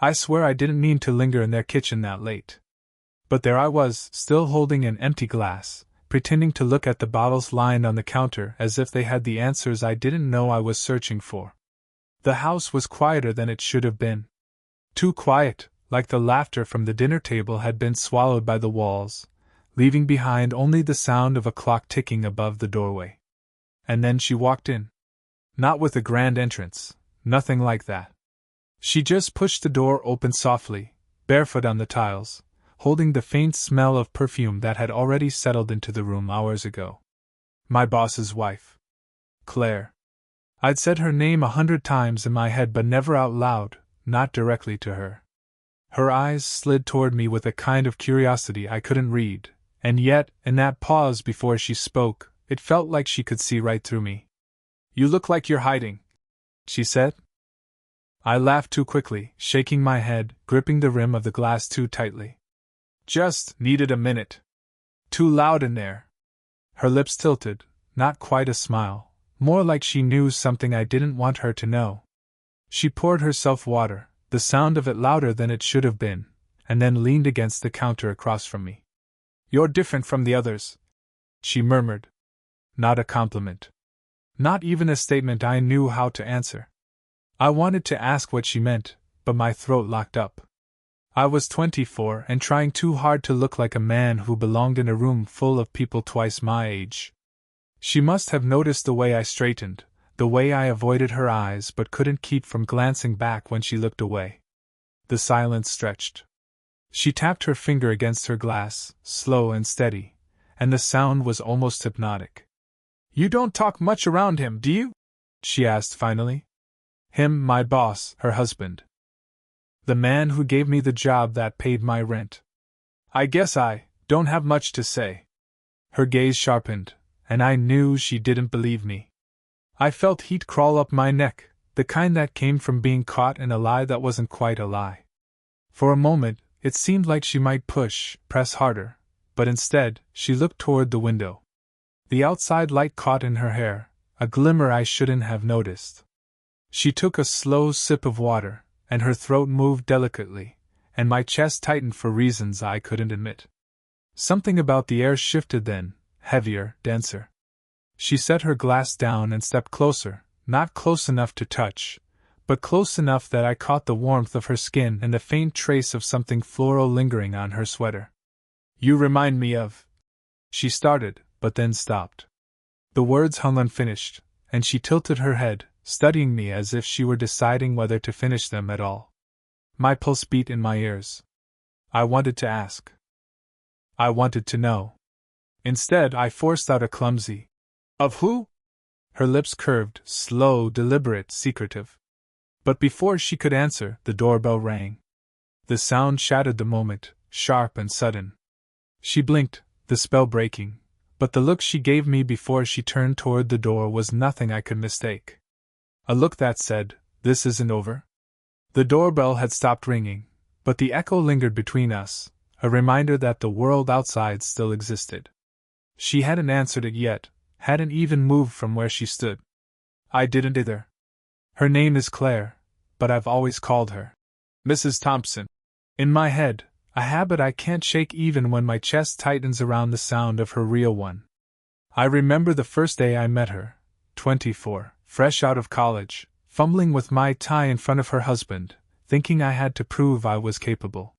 I swear I didn't mean to linger in their kitchen that late. But there I was, still holding an empty glass, pretending to look at the bottles lying on the counter as if they had the answers I didn't know I was searching for. The house was quieter than it should have been. Too quiet, like the laughter from the dinner table had been swallowed by the walls, leaving behind only the sound of a clock ticking above the doorway. And then she walked in. Not with a grand entrance, nothing like that. She just pushed the door open softly, barefoot on the tiles, holding the faint smell of perfume that had already settled into the room hours ago. My boss's wife. Claire. I'd said her name 100 times in my head but never out loud, not directly to her. Her eyes slid toward me with a kind of curiosity I couldn't read, and yet, in that pause before she spoke, it felt like she could see right through me. "You look like you're hiding," she said. I laughed too quickly, shaking my head, gripping the rim of the glass too tightly. "Just needed a minute. Too loud in there." Her lips tilted, not quite a smile, more like she knew something I didn't want her to know. She poured herself water, the sound of it louder than it should have been, and then leaned against the counter across from me. "You're different from the others," she murmured. Not a compliment. Not even a statement I knew how to answer. I wanted to ask what she meant, but my throat locked up. I was 24 and trying too hard to look like a man who belonged in a room full of people twice my age. She must have noticed the way I straightened, the way I avoided her eyes but couldn't keep from glancing back when she looked away. The silence stretched. She tapped her finger against her glass, slow and steady, and the sound was almost hypnotic. "You don't talk much around him, do you?" she asked finally. "Him, my boss, her husband. The man who gave me the job that paid my rent. I guess I don't have much to say." Her gaze sharpened, and I knew she didn't believe me. I felt heat crawl up my neck, the kind that came from being caught in a lie that wasn't quite a lie. For a moment, it seemed like she might press harder, but instead, she looked toward the window. The outside light caught in her hair, a glimmer I shouldn't have noticed. She took a slow sip of water, and her throat moved delicately, and my chest tightened for reasons I couldn't admit. Something about the air shifted then, heavier, denser. She set her glass down and stepped closer, not close enough to touch, but close enough that I caught the warmth of her skin and the faint trace of something floral lingering on her sweater. "You remind me of..." She started, but then stopped. The words hung unfinished, and she tilted her head, studying me as if she were deciding whether to finish them at all. My pulse beat in my ears. I wanted to ask. I wanted to know. Instead, I forced out a clumsy, "Of who?" Her lips curved, slow, deliberate, secretive. But before she could answer, the doorbell rang. The sound shattered the moment, sharp and sudden. She blinked, the spell breaking, but the look she gave me before she turned toward the door was nothing I could mistake. A look that said, "This isn't over." The doorbell had stopped ringing, but the echo lingered between us, a reminder that the world outside still existed. She hadn't answered it yet, hadn't even moved from where she stood. I didn't either. Her name is Claire, but I've always called her Mrs. Thompson. In my head, a habit I can't shake even when my chest tightens around the sound of her real one. I remember the first day I met her, 24, fresh out of college, fumbling with my tie in front of her husband, thinking I had to prove I was capable.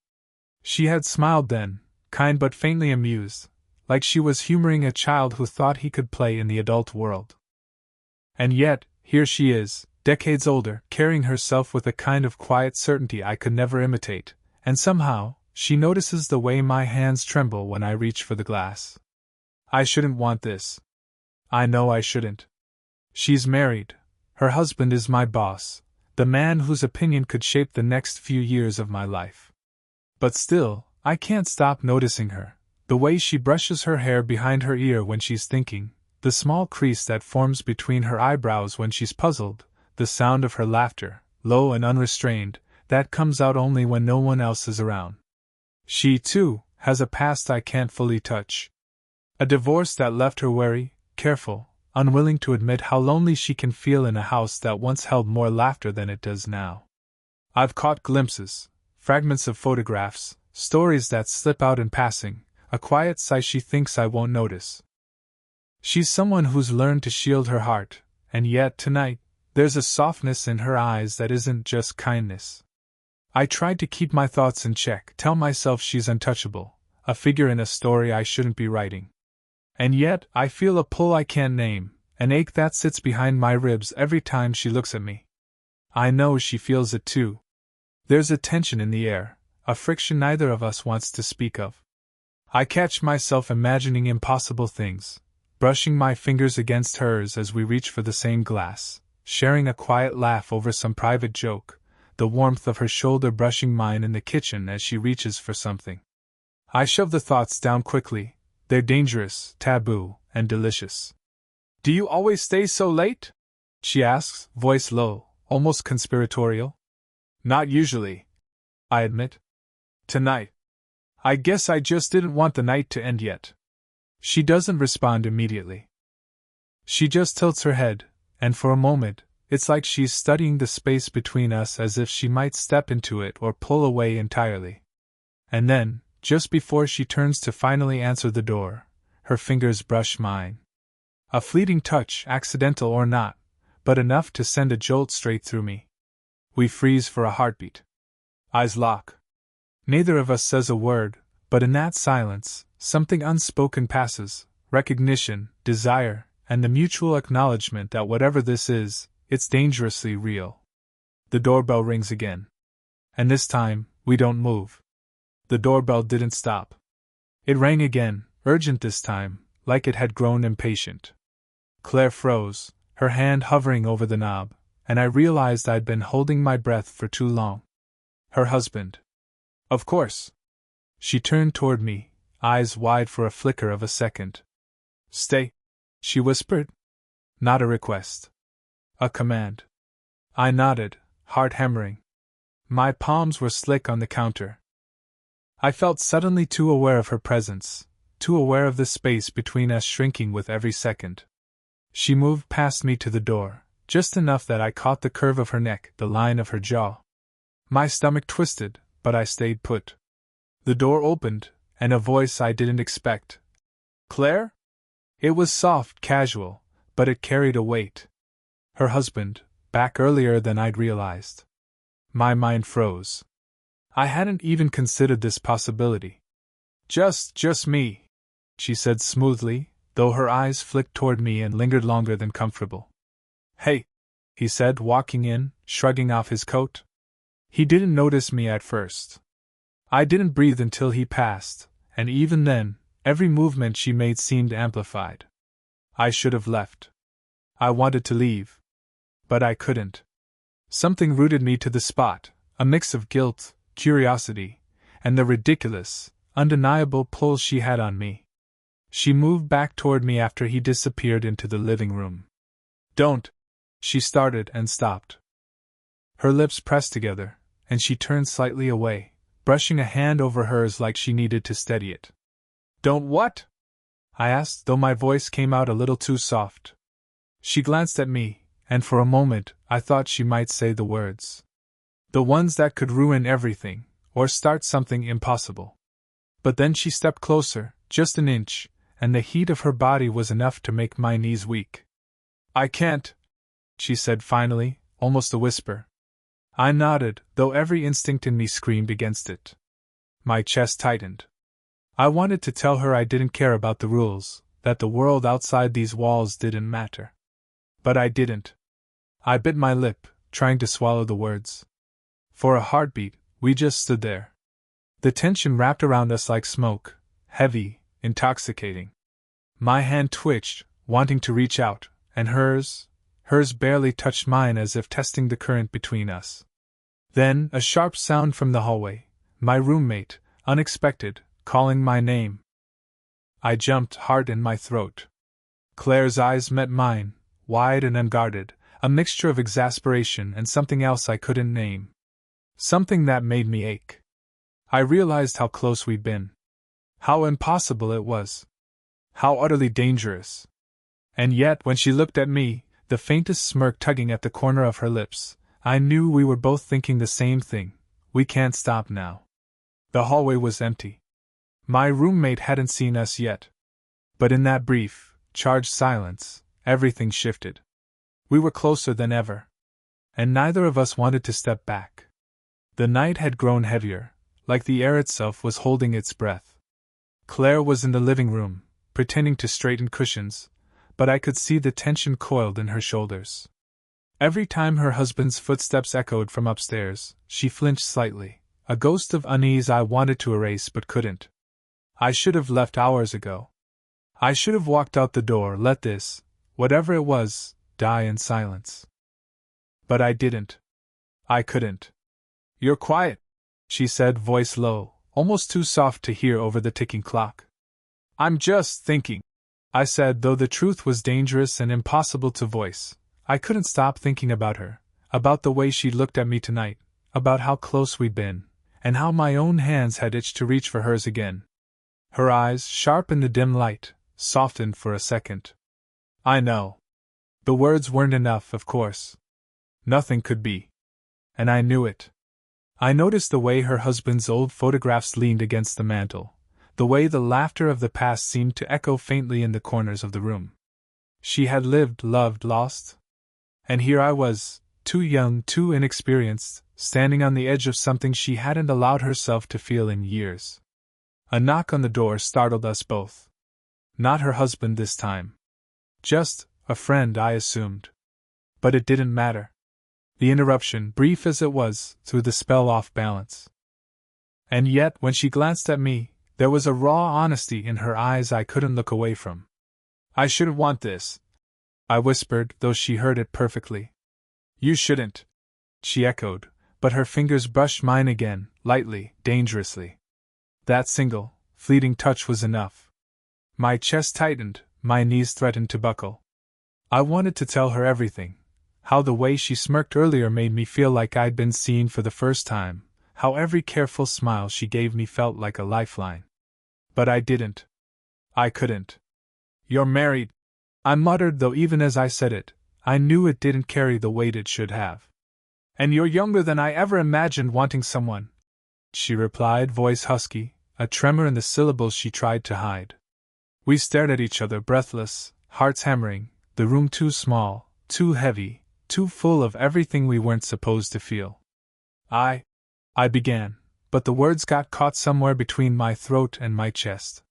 She had smiled then, kind but faintly amused, like she was humoring a child who thought he could play in the adult world. And yet, here she is, decades older, carrying herself with a kind of quiet certainty I could never imitate, and somehow, she notices the way my hands tremble when I reach for the glass. I shouldn't want this. I know I shouldn't. She's married. Her husband is my boss, the man whose opinion could shape the next few years of my life. But still, I can't stop noticing her, the way she brushes her hair behind her ear when she's thinking, the small crease that forms between her eyebrows when she's puzzled, the sound of her laughter, low and unrestrained, that comes out only when no one else is around. She, too, has a past I can't fully touch. A divorce that left her wary, careful, unwilling to admit how lonely she can feel in a house that once held more laughter than it does now. I've caught glimpses, fragments of photographs, stories that slip out in passing, a quiet sigh she thinks I won't notice. She's someone who's learned to shield her heart, and yet, tonight, there's a softness in her eyes that isn't just kindness. I tried to keep my thoughts in check, tell myself she's untouchable, a figure in a story I shouldn't be writing. And yet, I feel a pull I can't name, an ache that sits behind my ribs every time she looks at me. I know she feels it too. There's a tension in the air, a friction neither of us wants to speak of. I catch myself imagining impossible things, brushing my fingers against hers as we reach for the same glass, sharing a quiet laugh over some private joke, the warmth of her shoulder brushing mine in the kitchen as she reaches for something. I shove the thoughts down quickly. They're dangerous, taboo, and delicious. "Do you always stay so late?" she asks, voice low, almost conspiratorial. "Not usually," I admit. "Tonight. I guess I just didn't want the night to end yet." She doesn't respond immediately. She just tilts her head, and for a moment, it's like she's studying the space between us as if she might step into it or pull away entirely. And then, just before she turns to finally answer the door, her fingers brush mine. A fleeting touch, accidental or not, but enough to send a jolt straight through me. We freeze for a heartbeat. Eyes lock. Neither of us says a word, but in that silence, something unspoken passes, recognition, desire, and the mutual acknowledgement that whatever this is, it's dangerously real. The doorbell rings again. And this time, we don't move. The doorbell didn't stop. It rang again, urgent this time, like it had grown impatient. Claire froze, her hand hovering over the knob, and I realized I'd been holding my breath for too long. Her husband. Of course. She turned toward me, eyes wide for a flicker of a second. "Stay," she whispered. Not a request. A command. I nodded, heart hammering. My palms were slick on the counter. I felt suddenly too aware of her presence, too aware of the space between us shrinking with every second. She moved past me to the door, just enough that I caught the curve of her neck, the line of her jaw. My stomach twisted, but I stayed put. The door opened, and a voice I didn't expect. "Claire?" It was soft, casual, but it carried a weight. Her husband, back earlier than I'd realized. My mind froze. I hadn't even considered this possibility. Just me," she said smoothly, though her eyes flicked toward me and lingered longer than comfortable. "Hey," he said, walking in, shrugging off his coat. He didn't notice me at first. I didn't breathe until he passed, and even then, every movement she made seemed amplified. I should have left. I wanted to leave. But I couldn't. Something rooted me to the spot, a mix of guilt, curiosity, and the ridiculous, undeniable pull she had on me. She moved back toward me after he disappeared into the living room. "Don't," she started and stopped. Her lips pressed together, and she turned slightly away, brushing a hand over hers like she needed to steady it. "Don't what?" I asked, though my voice came out a little too soft. She glanced at me, and for a moment I thought she might say the words. The ones that could ruin everything, or start something impossible. But then she stepped closer, just an inch, and the heat of her body was enough to make my knees weak. "I can't," she said finally, almost a whisper. I nodded, though every instinct in me screamed against it. My chest tightened. I wanted to tell her I didn't care about the rules, that the world outside these walls didn't matter. But I didn't. I bit my lip, trying to swallow the words. For a heartbeat, we just stood there. The tension wrapped around us like smoke, heavy, intoxicating. My hand twitched, wanting to reach out, and hers barely touched mine as if testing the current between us. Then, a sharp sound from the hallway, my roommate, unexpected, calling my name. I jumped, heart in my throat. Claire's eyes met mine, wide and unguarded, a mixture of exasperation and something else I couldn't name. Something that made me ache. I realized how close we'd been. How impossible it was. How utterly dangerous. And yet, when she looked at me, the faintest smirk tugging at the corner of her lips, I knew we were both thinking the same thing. We can't stop now. The hallway was empty. My roommate hadn't seen us yet. But in that brief, charged silence, everything shifted. We were closer than ever. And neither of us wanted to step back. The night had grown heavier, like the air itself was holding its breath. Claire was in the living room, pretending to straighten cushions, but I could see the tension coiled in her shoulders. Every time her husband's footsteps echoed from upstairs, she flinched slightly, a ghost of unease I wanted to erase but couldn't. I should have left hours ago. I should have walked out the door, let this, whatever it was, die in silence. But I didn't. I couldn't. You're quiet, she said, voice low, almost too soft to hear over the ticking clock. I'm just thinking, I said, though the truth was dangerous and impossible to voice. I couldn't stop thinking about her, about the way she looked at me tonight, about how close we'd been, and how my own hands had itched to reach for hers again. Her eyes, sharp in the dim light, softened for a second. I know. The words weren't enough, of course. Nothing could be. And I knew it. I noticed the way her husband's old photographs leaned against the mantel, the way the laughter of the past seemed to echo faintly in the corners of the room. She had lived, loved, lost. And here I was, too young, too inexperienced, standing on the edge of something she hadn't allowed herself to feel in years. A knock on the door startled us both. Not her husband this time. Just a friend, I assumed. But it didn't matter. The interruption, brief as it was, threw the spell off balance. And yet, when she glanced at me, there was a raw honesty in her eyes I couldn't look away from. I shouldn't want this, I whispered, though she heard it perfectly. You shouldn't, she echoed, but her fingers brushed mine again, lightly, dangerously. That single, fleeting touch was enough. My chest tightened, my knees threatened to buckle. I wanted to tell her everything. How the way she smirked earlier made me feel like I'd been seen for the first time, how every careful smile she gave me felt like a lifeline. But I didn't. I couldn't. You're married, I muttered, though even as I said it, I knew it didn't carry the weight it should have. And you're younger than I ever imagined wanting someone, she replied, voice husky, a tremor in the syllables she tried to hide. We stared at each other, breathless, hearts hammering, the room too small, too heavy, too full of everything we weren't supposed to feel. I began, but the words got caught somewhere between my throat and my chest.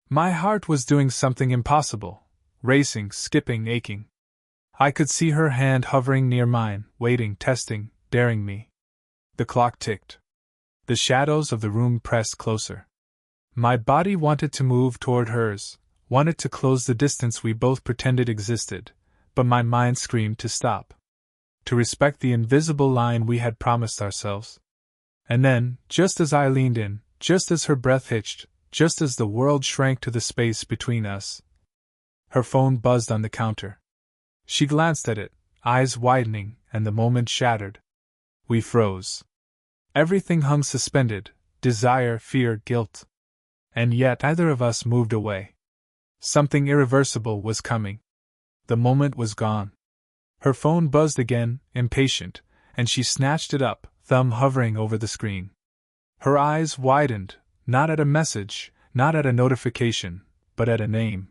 My heart was doing something impossible, racing, skipping, aching. I could see her hand hovering near mine, waiting, testing, daring me. The clock ticked. The shadows of the room pressed closer. My body wanted to move toward hers, wanted to close the distance we both pretended existed, but my mind screamed to stop. To respect the invisible line we had promised ourselves. And then, just as I leaned in, just as her breath hitched, just as the world shrank to the space between us, her phone buzzed on the counter. She glanced at it, eyes widening, and the moment shattered. We froze. Everything hung suspended, desire, fear, guilt. And yet neither of us moved away. Something irreversible was coming. The moment was gone. Her phone buzzed again, impatient, and she snatched it up, thumb hovering over the screen. Her eyes widened, not at a message, not at a notification, but at a name.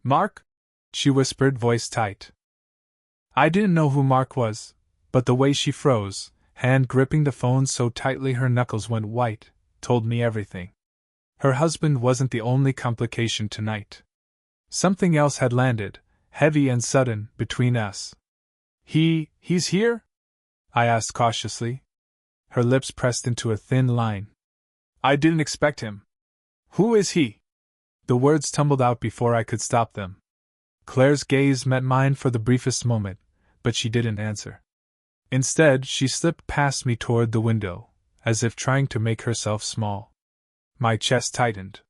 Mark? She whispered, voice tight. I didn't know who Mark was, but the way she froze, hand gripping the phone so tightly her knuckles went white, told me everything. Her husband wasn't the only complication tonight. Something else had landed, heavy and sudden, between us. He's here? I asked cautiously. Her lips pressed into a thin line. I didn't expect him. Who is he? The words tumbled out before I could stop them. Claire's gaze met mine for the briefest moment, but she didn't answer. Instead, she slipped past me toward the window, as if trying to make herself small. My chest tightened.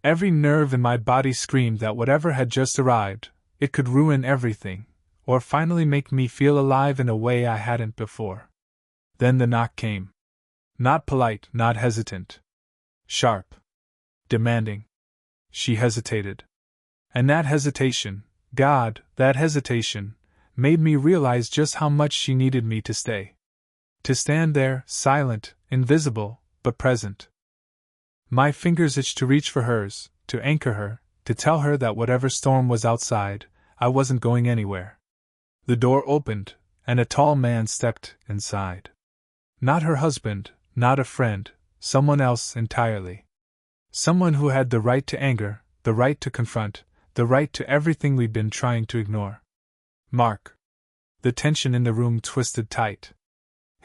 Every nerve in my body screamed that whatever had just arrived, it could ruin everything, or finally make me feel alive in a way I hadn't before. Then the knock came. Not polite, not hesitant. Sharp. Demanding. She hesitated. And that hesitation, God, that hesitation, made me realize just how much she needed me to stay. To stand there, silent, invisible, but present. My fingers itched to reach for hers, to anchor her, to tell her that whatever storm was outside, I wasn't going anywhere. The door opened, and a tall man stepped inside. Not her husband, not a friend, someone else entirely. Someone who had the right to anger, the right to confront, the right to everything we'd been trying to ignore. Mark. The tension in the room twisted tight.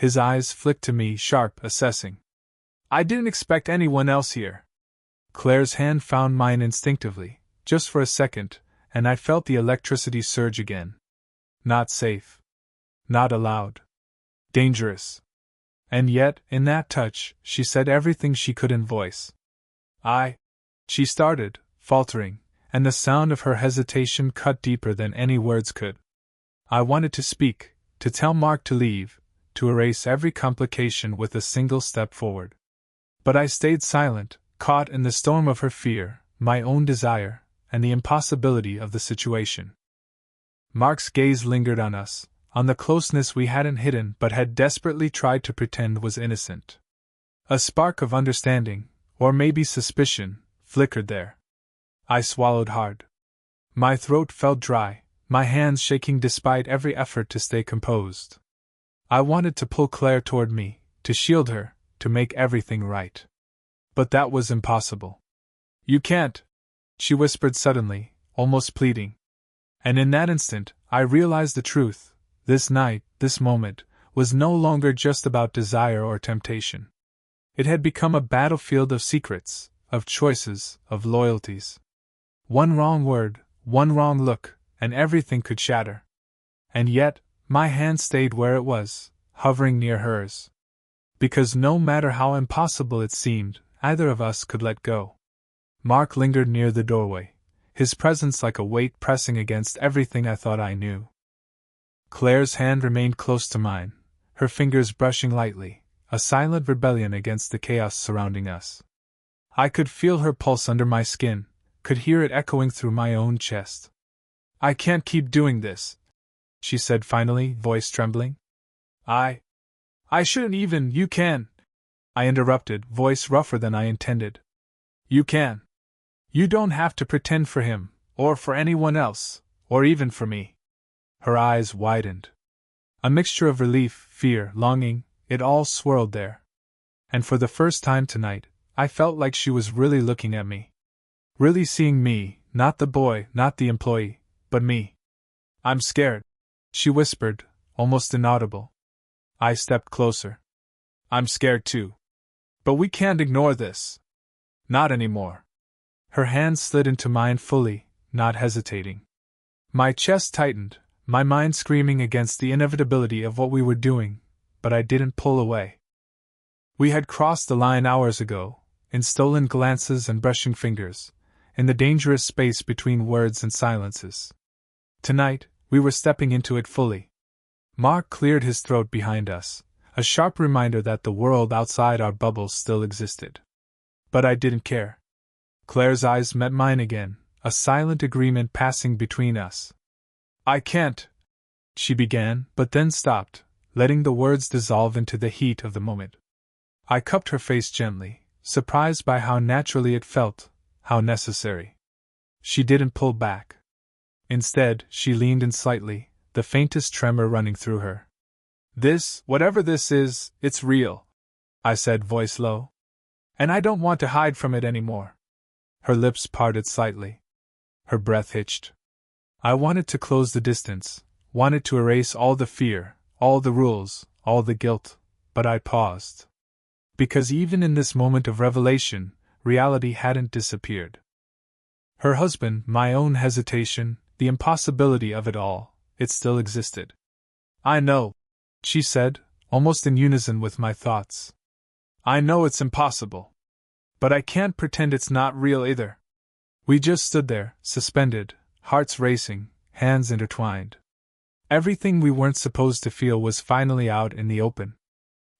His eyes flicked to me, sharp, assessing. I didn't expect anyone else here. Claire's hand found mine instinctively, just for a second, and I felt the electricity surge again. Not safe. Not allowed. Dangerous. And yet, in that touch, she said everything she could in voice. She started, faltering, and the sound of her hesitation cut deeper than any words could. I wanted to speak, to tell Mark to leave, to erase every complication with a single step forward. But I stayed silent, caught in the storm of her fear, my own desire, and the impossibility of the situation. Mark's gaze lingered on us, on the closeness we hadn't hidden but had desperately tried to pretend was innocent. A spark of understanding, or maybe suspicion, flickered there. I swallowed hard. My throat felt dry, my hands shaking despite every effort to stay composed. I wanted to pull Claire toward me, to shield her, to make everything right. But that was impossible. You can't, she whispered suddenly, almost pleading. And in that instant, I realized the truth. This night, this moment, was no longer just about desire or temptation. It had become a battlefield of secrets, of choices, of loyalties. One wrong word, one wrong look, and everything could shatter. And yet, my hand stayed where it was, hovering near hers. Because no matter how impossible it seemed, either of us could let go. Mark lingered near the doorway, his presence like a weight pressing against everything I thought I knew. Claire's hand remained close to mine, her fingers brushing lightly, a silent rebellion against the chaos surrounding us. I could feel her pulse under my skin, could hear it echoing through my own chest. I can't keep doing this, she said finally, voice trembling. I shouldn't even. You can, I interrupted, voice rougher than I intended. You can. You don't have to pretend for him, or for anyone else, or even for me. Her eyes widened. A mixture of relief, fear, longing, it all swirled there. And for the first time tonight, I felt like she was really looking at me. Really seeing me, not the boy, not the employee, but me. I'm scared, she whispered, almost inaudible. I stepped closer. I'm scared too. But we can't ignore this. Not anymore. Her hand slid into mine fully, not hesitating. My chest tightened, my mind screaming against the inevitability of what we were doing, but I didn't pull away. We had crossed the line hours ago, in stolen glances and brushing fingers, in the dangerous space between words and silences. Tonight, we were stepping into it fully. Mark cleared his throat behind us, a sharp reminder that the world outside our bubble still existed. But I didn't care. Claire's eyes met mine again, a silent agreement passing between us. I can't, she began, but then stopped, letting the words dissolve into the heat of the moment. I cupped her face gently, surprised by how naturally it felt, how necessary. She didn't pull back. Instead, she leaned in slightly, the faintest tremor running through her. This, whatever this is, it's real, I said, voice low. And I don't want to hide from it anymore. Her lips parted slightly. Her breath hitched. I wanted to close the distance, wanted to erase all the fear, all the rules, all the guilt, but I paused. Because even in this moment of revelation, reality hadn't disappeared. Her husband, my own hesitation, the impossibility of it all, it still existed. I know, she said, almost in unison with my thoughts. I know it's impossible. But I can't pretend it's not real either. We just stood there, suspended, hearts racing, hands intertwined. Everything we weren't supposed to feel was finally out in the open.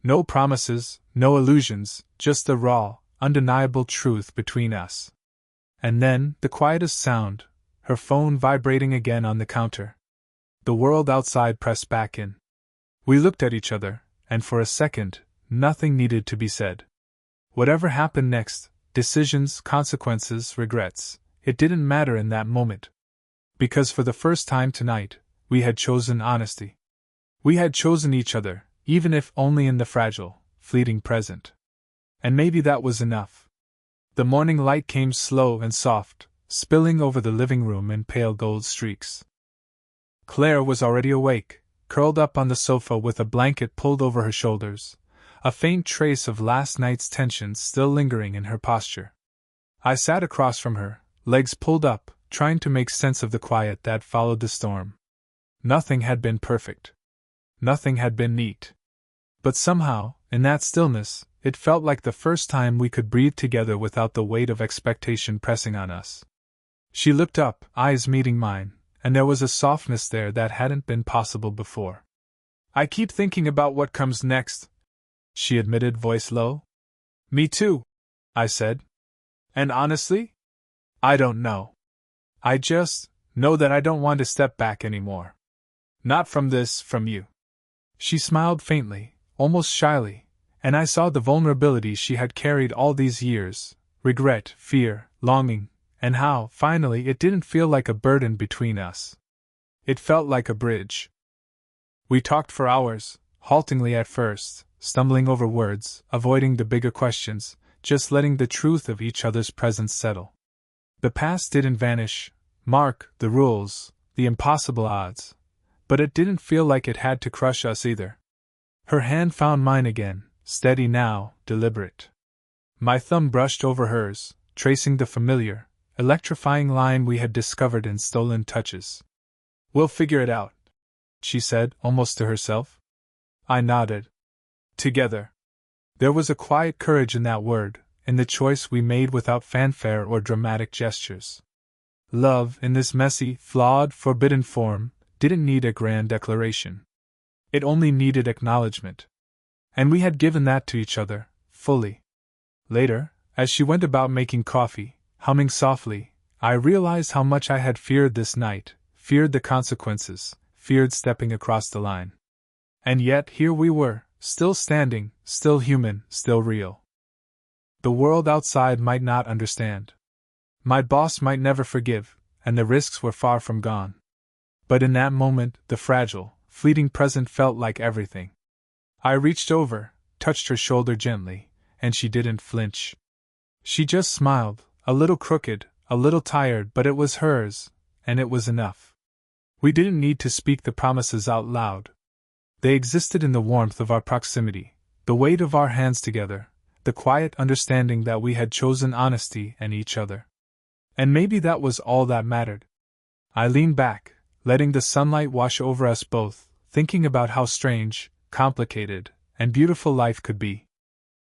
No promises, no illusions, just the raw, undeniable truth between us. And then, the quietest sound, her phone vibrating again on the counter. The world outside pressed back in. We looked at each other, and for a second, nothing needed to be said. Whatever happened next, decisions, consequences, regrets, it didn't matter in that moment. Because for the first time tonight, we had chosen honesty. We had chosen each other, even if only in the fragile, fleeting present. And maybe that was enough. The morning light came slow and soft, spilling over the living room in pale gold streaks. Claire was already awake, curled up on the sofa with a blanket pulled over her shoulders, a faint trace of last night's tension still lingering in her posture. I sat across from her, legs pulled up, trying to make sense of the quiet that followed the storm. Nothing had been perfect. Nothing had been neat. But somehow, in that stillness, it felt like the first time we could breathe together without the weight of expectation pressing on us. She looked up, eyes meeting mine, and there was a softness there that hadn't been possible before. "I keep thinking about what comes next," she admitted, voice low. "Me too," I said. "And honestly, I don't know. I just know that I don't want to step back anymore. Not from this, from you." She smiled faintly, almost shyly, and I saw the vulnerability she had carried all these years, regret, fear, longing, and how, finally, it didn't feel like a burden between us. It felt like a bridge. We talked for hours, haltingly at first, stumbling over words, avoiding the bigger questions, just letting the truth of each other's presence settle. The past didn't vanish, mark the rules, the impossible odds, but it didn't feel like it had to crush us either. Her hand found mine again, steady now, deliberate. My thumb brushed over hers, tracing the familiar, electrifying line we had discovered in stolen touches. "We'll figure it out," she said, almost to herself. I nodded. Together. There was a quiet courage in that word, in the choice we made without fanfare or dramatic gestures. Love, in this messy, flawed, forbidden form, didn't need a grand declaration. It only needed acknowledgement. And we had given that to each other, fully. Later, as she went about making coffee, humming softly, I realized how much I had feared this night, feared the consequences, feared stepping across the line. And yet here we were, still standing, still human, still real. The world outside might not understand. My boss might never forgive, and the risks were far from gone. But in that moment, the fragile, fleeting present felt like everything. I reached over, touched her shoulder gently, and she didn't flinch. She just smiled, a little crooked, a little tired, but it was hers, and it was enough. We didn't need to speak the promises out loud. They existed in the warmth of our proximity, the weight of our hands together, the quiet understanding that we had chosen honesty and each other. And maybe that was all that mattered. I leaned back, letting the sunlight wash over us both, thinking about how strange, complicated, and beautiful life could be.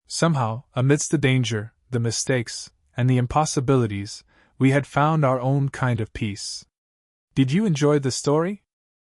Somehow, amidst the danger, the mistakes, and the impossibilities, we had found our own kind of peace. Did you enjoy the story?